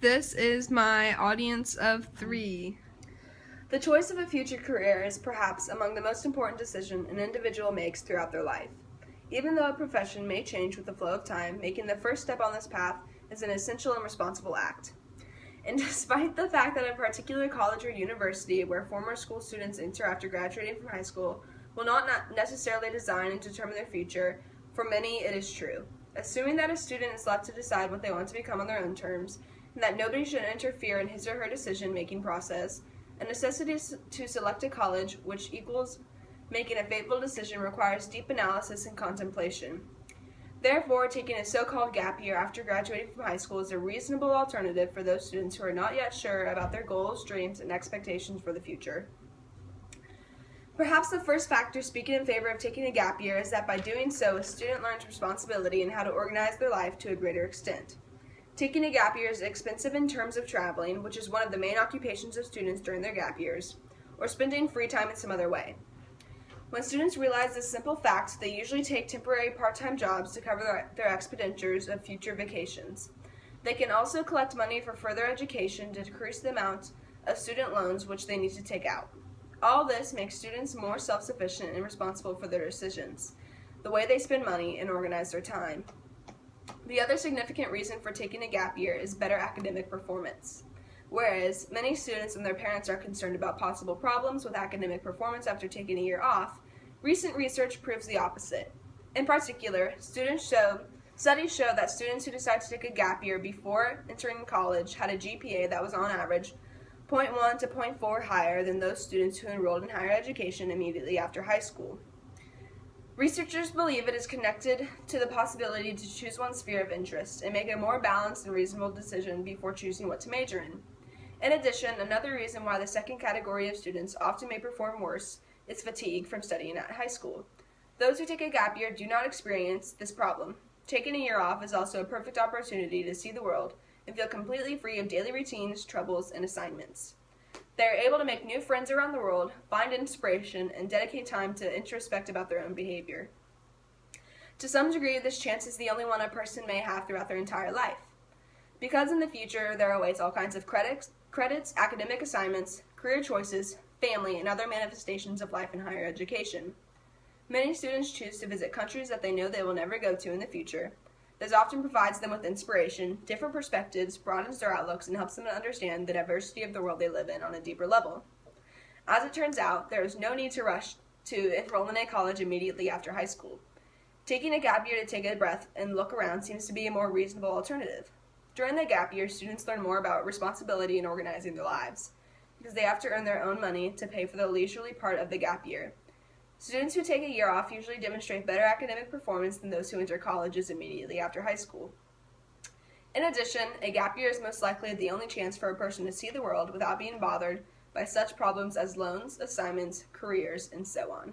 This is my audience of 3. The choice of a future career is perhaps among the most important decisions an individual makes throughout their life. Even though a profession may change with the flow of time, making the first step on this path is an essential and responsible act. And despite the fact that a particular college or university where former school students enter after graduating from high school will not necessarily design and determine their future, for many it is true. Assuming that a student is left to decide what they want to become on their own terms, and that nobody should interfere in his or her decision-making process, a necessity to select a college, which equals making a fateful decision, requires deep analysis and contemplation. Therefore, taking a so-called gap year after graduating from high school is a reasonable alternative for those students who are not yet sure about their goals, dreams, and expectations for the future. Perhaps the first factor speaking in favor of taking a gap year is that by doing so, a student learns responsibility and how to organize their life to a greater extent. Taking a gap year is expensive in terms of traveling, which is one of the main occupations of students during their gap years, or spending free time in some other way. When students realize this simple fact, they usually take temporary part-time jobs to cover their expenditures of future vacations. They can also collect money for further education to decrease the amount of student loans which they need to take out. All this makes students more self-sufficient and responsible for their decisions, the way they spend money, and organize their time. The other significant reason for taking a gap year is better academic performance. Whereas many students and their parents are concerned about possible problems with academic performance after taking a year off, recent research proves the opposite. In particular, studies show that students who decide to take a gap year before entering college had a GPA that was on average 0.1 to 0.4 higher than those students who enrolled in higher education immediately after high school. Researchers believe it is connected to the possibility to choose one's sphere of interest and make a more balanced and reasonable decision before choosing what to major in. In addition, another reason why the second category of students often may perform worse is fatigue from studying at high school. Those who take a gap year do not experience this problem. Taking a year off is also a perfect opportunity to see the world and feel completely free of daily routines, troubles, and assignments. They are able to make new friends around the world, find inspiration, and dedicate time to introspect about their own behavior. To some degree, this chance is the only one a person may have throughout their entire life. Because in the future, there awaits all kinds of credits, academic assignments, career choices, family, and other manifestations of life in higher education. Many students choose to visit countries that they know they will never go to in the future. This often provides them with inspiration, different perspectives, broadens their outlooks, and helps them to understand the diversity of the world they live in on a deeper level. As it turns out, there is no need to rush to enroll in a college immediately after high school. Taking a gap year to take a breath and look around seems to be a more reasonable alternative. During the gap year, students learn more about responsibility and organizing their lives, because they have to earn their own money to pay for the leisurely part of the gap year. Students who take a year off usually demonstrate better academic performance than those who enter colleges immediately after high school. In addition, a gap year is most likely the only chance for a person to see the world without being bothered by such problems as loans, assignments, careers, and so on.